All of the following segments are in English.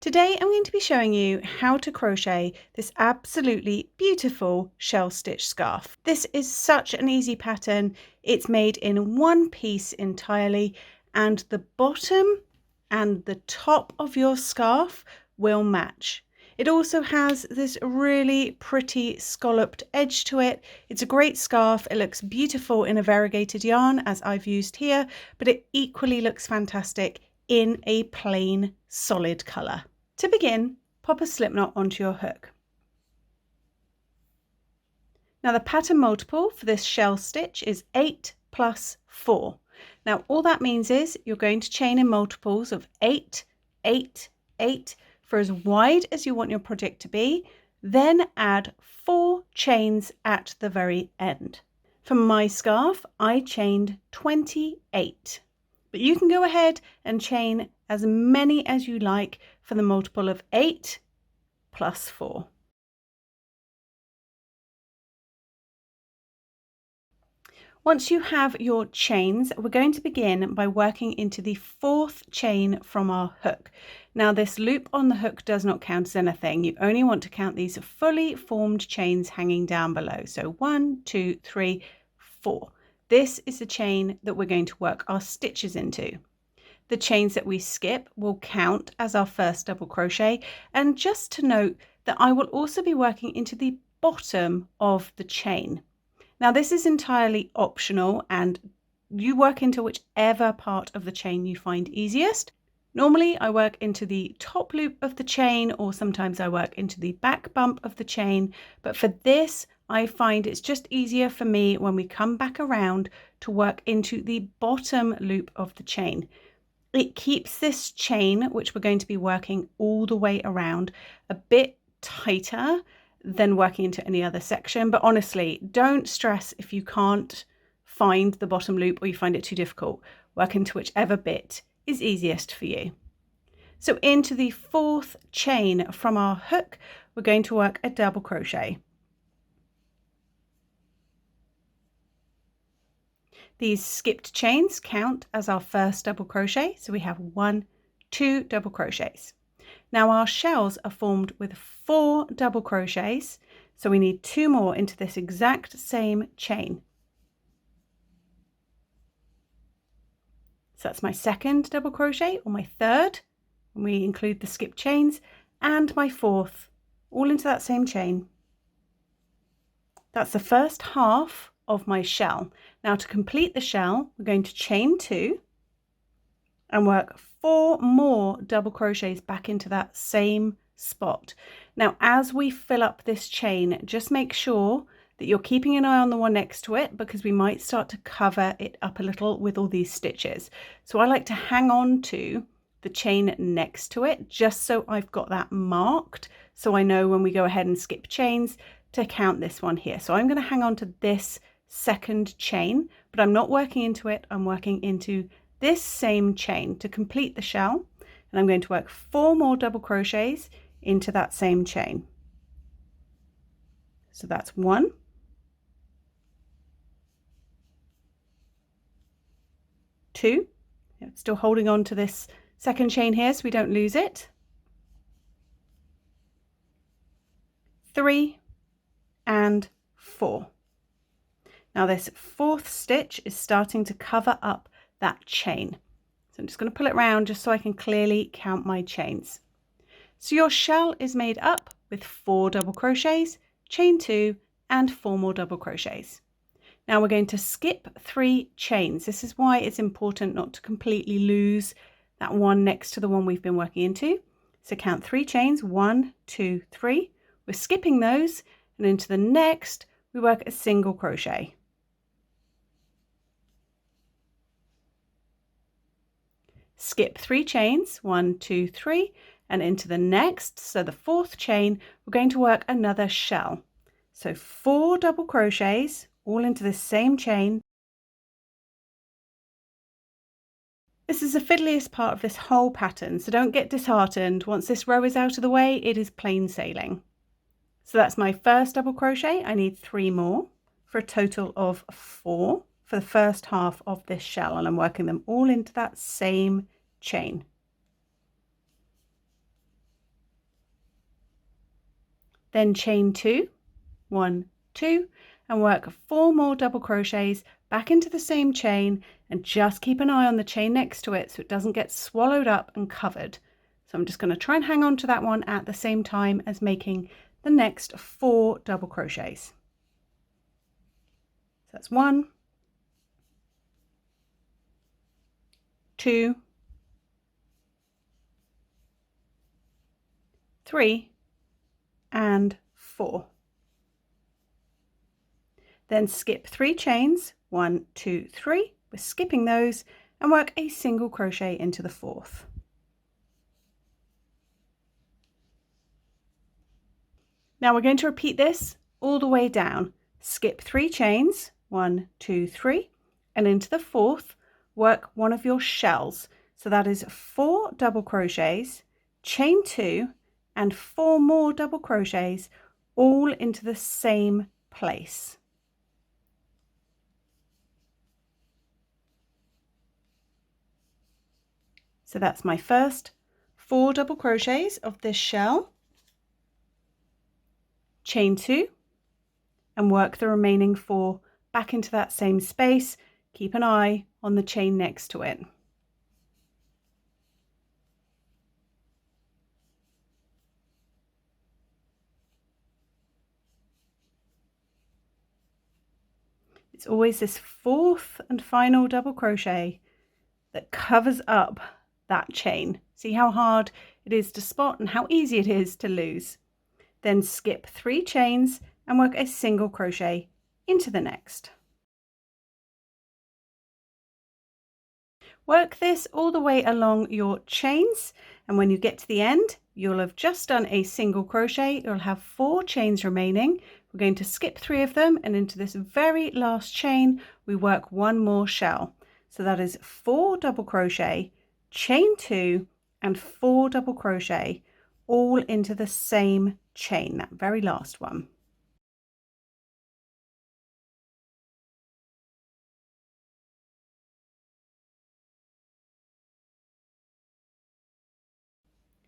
Today I'm going to be showing you how to crochet this absolutely beautiful shell stitch scarf. This is such an easy pattern. It's made in one piece entirely, and the bottom and the top of your scarf will match. It also has this really pretty scalloped edge to it. It's a great scarf. It looks beautiful in a variegated yarn as I've used here, but it equally looks fantastic in a plain solid colour. To begin, pop a slip knot onto your hook. Now the pattern multiple for this shell stitch is 8 plus 4. Now all that means is you're going to chain in multiples of 8, 8, 8 for as wide as you want your project to be, then add 4 chains at the very end. For my scarf, I chained 28. But you can go ahead and chain as many as you like for the multiple of 8 plus 4. Once you have your chains, we're going to begin by working into the 4th chain from our hook. Now this loop on the hook does not count as anything. You only want to count these fully formed chains hanging down below. So 1, 2, 3, 4. This is the chain that we're going to work our stitches into. The chains that we skip will count as our first double crochet, and just to note that I will also be working into the bottom of the chain. Now this is entirely optional and you work into whichever part of the chain you find easiest. Normally I work into the top loop of the chain, or sometimes I work into the back bump of the chain, but for this I find it's just easier for me when we come back around to work into the bottom loop of the chain. It keeps this chain, which we're going to be working all the way around, a bit tighter than working into any other section. But honestly, don't stress if you can't find the bottom loop or you find it too difficult. Work into whichever bit is easiest for you. So into the 4th chain from our hook, we're going to work a double crochet. These skipped chains count as our first double crochet. So we have 1, 2 double crochets. Now our shells are formed with 4 double crochets. So we need 2 more into this exact same chain. So that's my second double crochet, or my third, when we include the skip chains, and my 4th, all into that same chain. That's the first half of my shell. Now to complete the shell, we're going to chain 2 and work 4 more double crochets back into that same spot. Now as we fill up this chain, just make sure that you're keeping an eye on the one next to it, because we might start to cover it up a little with all these stitches. So I like to hang on to the chain next to it, just so I've got that marked, so I know when we go ahead and skip chains to count this one here. So I'm going to hang on to this second chain, but I'm not working into it, I'm working into this same chain to complete the shell, and I'm going to work 4 more double crochets into that same chain. So that's 1, 2, still holding on to this second chain here so we don't lose it, 3 and 4. Now this 4th stitch is starting to cover up that chain. So I'm just going to pull it round just so I can clearly count my chains. So your shell is made up with 4 double crochets, chain 2 and 4 more double crochets. Now we're going to skip 3 chains. This is why it's important not to completely lose that one next to the one we've been working into. So count 3 chains, 1, 2, 3. We're skipping those, and into the next we work a single crochet. Skip 3 chains, 1, 2, 3, and into the next, so the 4th chain, we're going to work another shell. So 4 double crochets all into the same chain. This is the fiddliest part of this whole pattern, so don't get disheartened. Once this row is out of the way, it is plain sailing. So that's my first double crochet. I need 3 more for a total of 4 for the first half of this shell, and I'm working them all into that same chain. then chain 2, 1, 2, and work 4 more double crochets back into the same chain, and just keep an eye on the chain next to it so it doesn't get swallowed up and covered. So I'm just going to try and hang on to that one at the same time as making the next 4 double crochets. So that's 1, 2, 3, and 4. Then skip 3 chains, 1, 2, 3, we're skipping those, and work a single crochet into the 4th. Now we're going to repeat this all the way down. Skip 3 chains, 1, 2, 3, and into the 4th, work one of your shells. So that is 4 double crochets, chain 2, and 4 more double crochets, all into the same place. So that's my first 4 double crochets of this shell, chain 2, and work the remaining 4 back into that same space. Keep an eye on the chain next to it. It's always this 4th and final double crochet that covers up that chain. See how hard it is to spot and how easy it is to lose. Then skip 3 chains and work a single crochet into the next. Work this all the way along your chains, and when you get to the end, you'll have just done a single crochet. You'll have 4 chains remaining. We're going to skip 3 of them, and into this very last chain, we work 1 more shell. So that is 4 double crochet, chain 2, and 4 double crochet, all into the same chain, that very last one.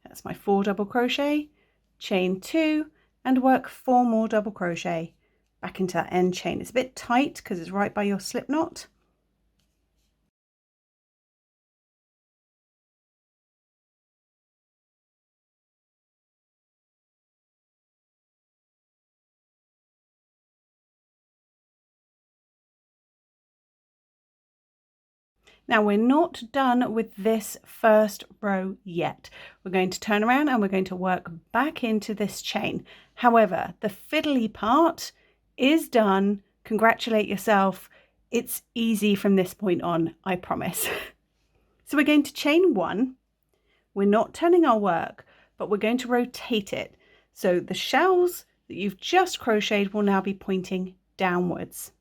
That's my 4 double crochet, chain 2, and work 4 more double crochet back into that end chain. It's a bit tight because it's right by your slip knot. Now we're not done with this first row yet. We're going to turn around and we're going to work back into this chain. However, the fiddly part is done. Congratulate yourself. It's easy from this point on, I promise. So we're going to chain 1. We're not turning our work, but we're going to rotate it. So the shells that you've just crocheted will now be pointing downwards.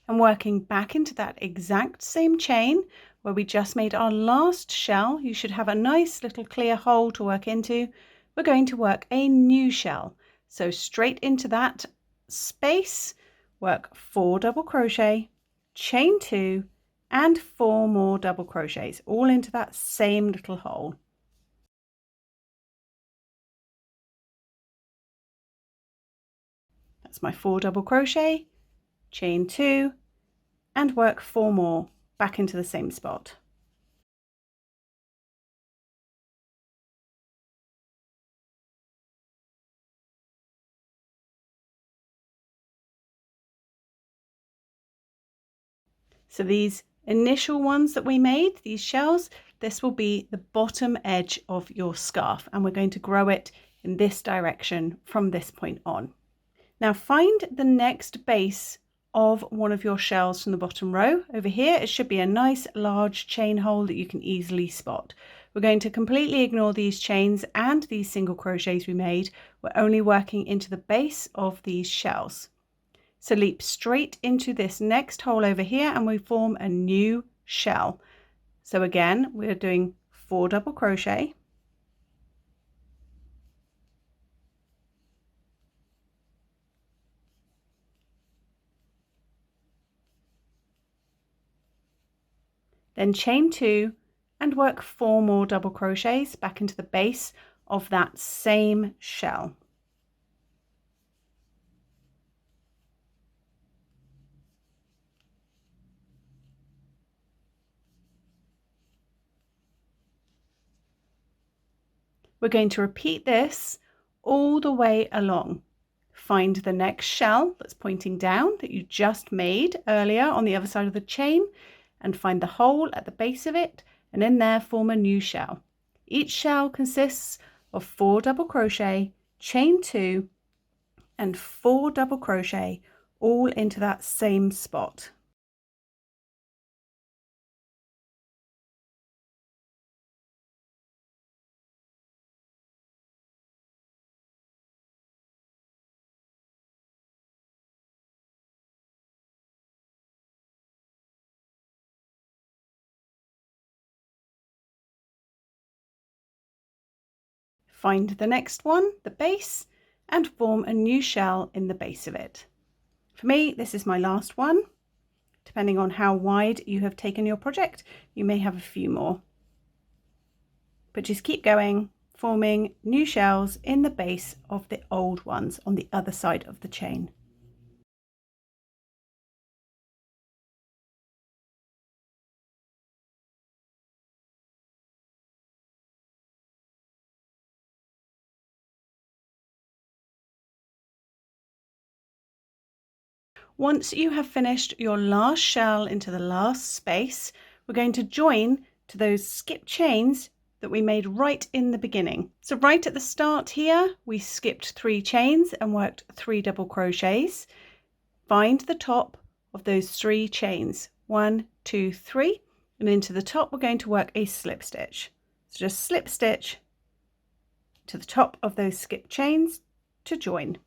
And working back into that exact same chain where we just made our last shell, you should have a nice little clear hole to work into. We're going to work a new shell. So straight into that space, work 4 double crochet, chain 2, and 4 more double crochets, all into that same little hole. That's my 4 double crochet, chain 2, and work 4 more back into the same spot. So these initial ones that we made, these shells, this will be the bottom edge of your scarf, and we're going to grow it in this direction from this point on. Now find the next base of one of your shells from the bottom row. Over here, it should be a nice large chain hole that you can easily spot. We're going to completely ignore these chains and these single crochets we made. We're only working into the base of these shells. So leap straight into this next hole over here and we form a new shell. So again, we're doing 4 double crochet, then chain 2 and work 4 more double crochets back into the base of that same shell. We're going to repeat this all the way along. Find the next shell that's pointing down that you just made earlier on the other side of the chain, and find the hole at the base of it, and in there form a new shell. Each shell consists of 4 double crochet, chain 2, and 4 double crochet all into that same spot. Find the next one, the base, and form a new shell in the base of it. For me, this is my last one. Depending on how wide you have taken your project, you may have a few more. But just keep going, forming new shells in the base of the old ones on the other side of the chain. Once you have finished your last shell into the last space, we're going to join to those skip chains that we made right in the beginning. So right at the start here, we skipped 3 chains and worked 3 double crochets. Find the top of those 3 chains, 1, 2, 3, and into the top we're going to work a slip stitch. So just slip stitch to the top of those skip chains to join.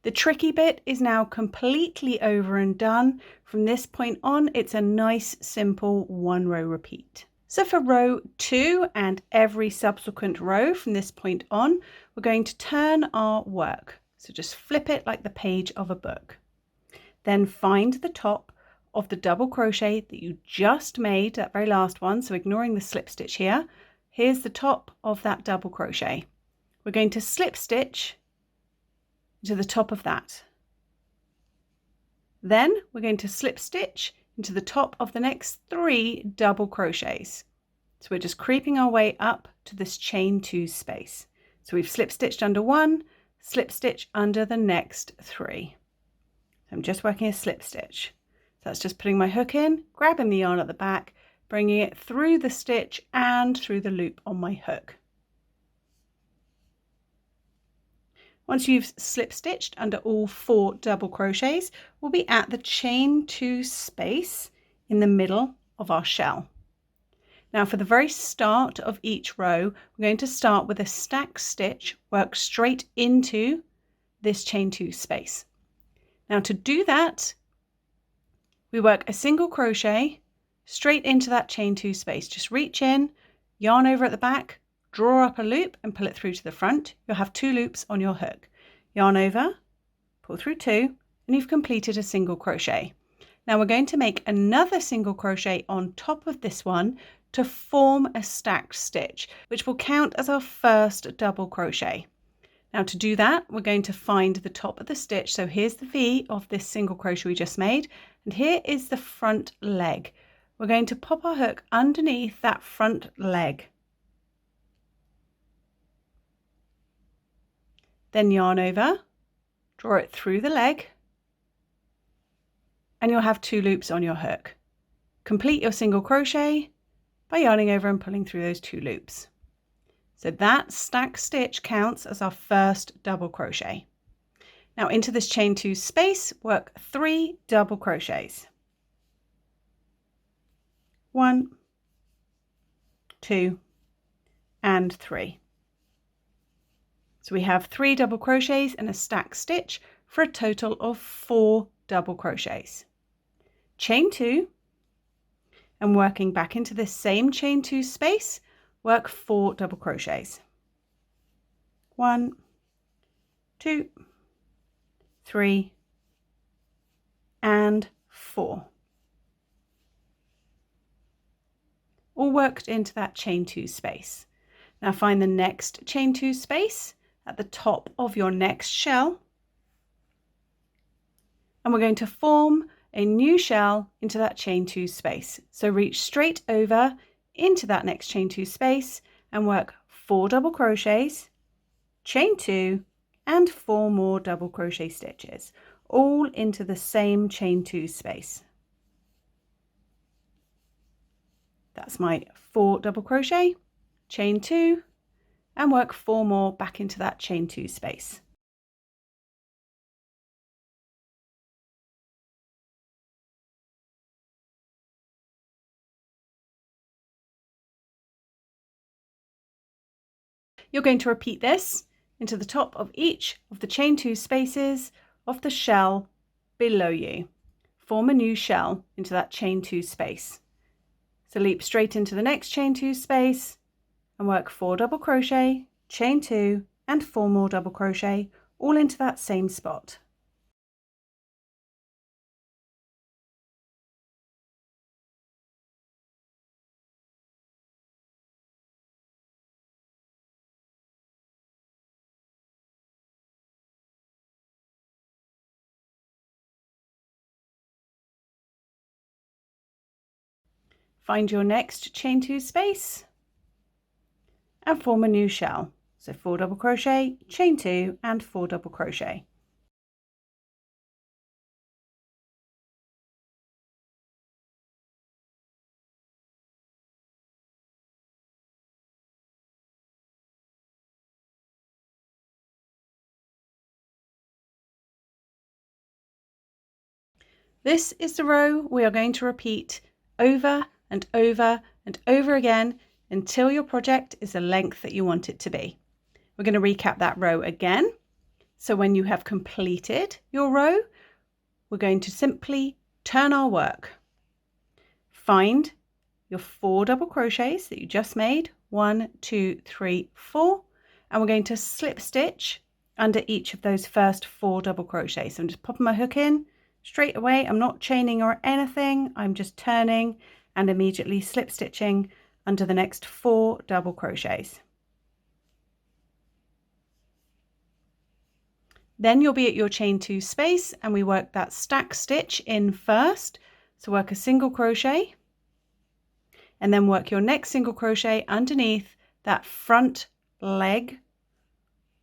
The tricky bit is now completely over and done. From this point on, it's a nice simple 1 row repeat. So for row 2 and every subsequent row from this point on, we're going to turn our work. So just flip it like the page of a book. Then find the top of the double crochet that you just made, that very last one. So ignoring the slip stitch here, here's the top of that double crochet. We're going to slip stitch to the top of that. Then we're going to slip stitch into the top of the next 3 double crochets. So we're just creeping our way up to this chain 2 space. So we've slip stitched under 1, slip stitch under the next 3. So I'm just working a slip stitch. So that's just putting my hook in, grabbing the yarn at the back, bringing it through the stitch and through the loop on my hook. Once you've slip stitched under all 4 double crochets, we'll be at the chain 2 space in the middle of our shell. Now for the very start of each row, we're going to start with a stack stitch, work straight into this chain 2 space. Now to do that, we work a single crochet straight into that chain 2 space. Just reach in, yarn over at the back, draw up a loop and pull it through to the front. You'll have 2 loops on your hook. Yarn over, pull through 2, and you've completed a single crochet. Now we're going to make another single crochet on top of this one to form a stacked stitch, which will count as our first double crochet. Now to do that, we're going to find the top of the stitch. So here's the V of this single crochet we just made, and here is the front leg. We're going to pop our hook underneath that front leg. Then yarn over, draw it through the leg, and you'll have 2 loops on your hook. Complete your single crochet by yarning over and pulling through those 2 loops. So that stack stitch counts as our first double crochet. Now into this chain 2 space, work 3 double crochets. 1, 2, and 3. So we have 3 double crochets and a stack stitch for a total of 4 double crochets. Chain 2, and working back into this same chain 2 space, work 4 double crochets. 1, 2, 3, and 4. All worked into that chain 2 space. Now find the next chain 2 space at the top of your next shell, and we're going to form a new shell into that chain 2 space. So reach straight over into that next chain 2 space and work 4 double crochets, chain 2 and 4 more double crochet stitches, all into the same chain 2 space. That's my 4 double crochet, chain 2 and work 4 more back into that chain 2 space. You're going to repeat this into the top of each of the chain 2 spaces of the shell below you. Form a new shell into that chain 2 space. So leap straight into the next chain 2 space and work 4 double crochet, chain 2 and 4 more double crochet, all into that same spot. Find your next chain 2 space and form a new shell. So 4 double crochet, chain 2 and 4 double crochet. This is the row we are going to repeat over and over and over again until your project is the length that you want it to be. We're going to recap that row again. So when you have completed your row, we're going to simply turn our work. Find your 4 double crochets that you just made, 1, 2, 3, 4, and we're going to slip stitch under each of those first 4 double crochets. So I'm just popping my hook in straight away. I'm not chaining or anything. I'm just turning and immediately slip stitching under the next 4 double crochets. Then you'll be at your chain 2 space and we work that stack stitch in first. So work a single crochet and then work your next single crochet underneath that front leg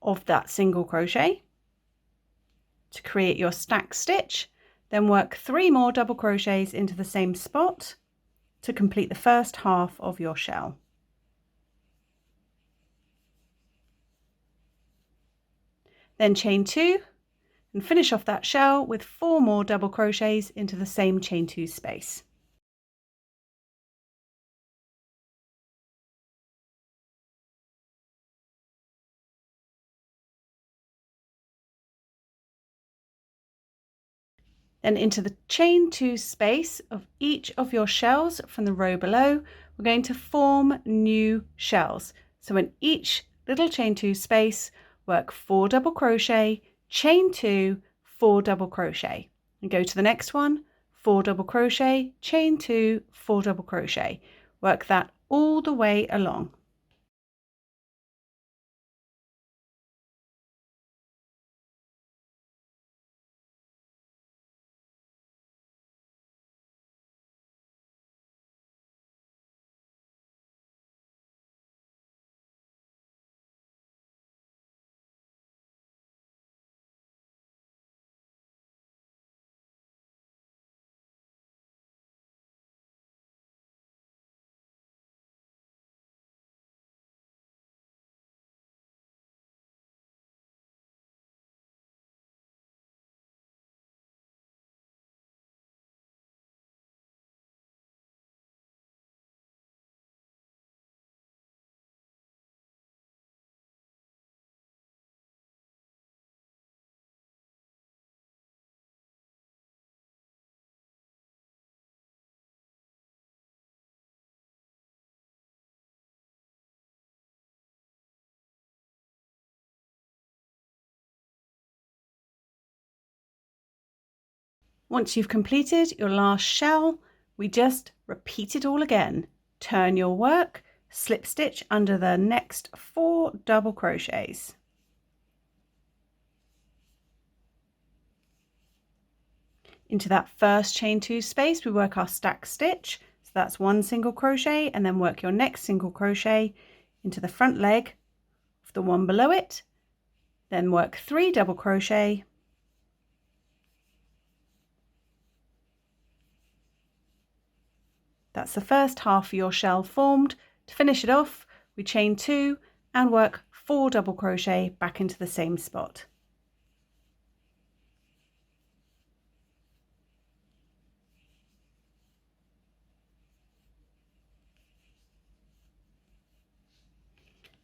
of that single crochet to create your stack stitch. Then work 3 more double crochets into the same spot to complete the first half of your shell. Then chain 2 and finish off that shell with 4 more double crochets into the same chain 2 space. Then into the chain 2 space of each of your shells from the row below, we're going to form new shells. So in each little chain 2 space, work 4 double crochet, chain 2, 4 double crochet, and go to the next one, 4 double crochet, chain 2, 4 double crochet. Work that all the way along. Once you've completed your last shell, we just repeat it all again. Turn your work, slip stitch under the next 4 double crochets. Into that first chain 2 space, we work our stack stitch. So that's 1 single crochet and then work your next single crochet into the front leg of the one below it, then work 3 double crochet, that's the first half of your shell formed. To finish it off, we chain 2 and work 4 double crochet back into the same spot.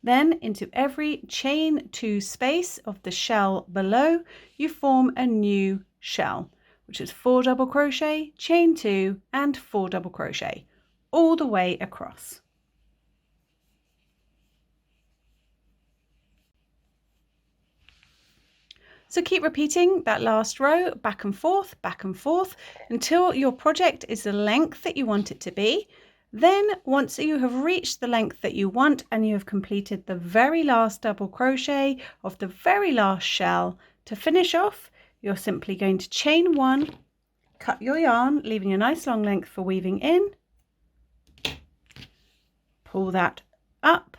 Then into every chain 2 space of the shell below, you form a new shell, which is 4 double crochet, chain 2 and 4 double crochet all the way across. So keep repeating that last row back and forth until your project is the length that you want it to be. Then once you have reached the length that you want and you have completed the very last double crochet of the very last shell, to finish off, you're simply going to chain 1, cut your yarn, leaving a nice long length for weaving in, pull that up,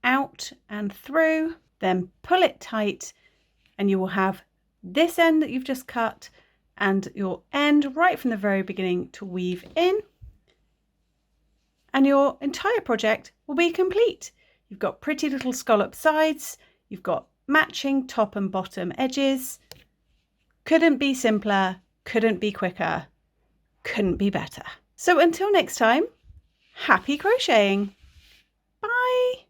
out and through, then pull it tight, and you will have this end that you've just cut and your end right from the very beginning to weave in, and your entire project will be complete. You've got pretty little scallop sides, you've got matching top and bottom edges. Couldn't be simpler, couldn't be quicker, couldn't be better. So until next time, happy crocheting. Bye.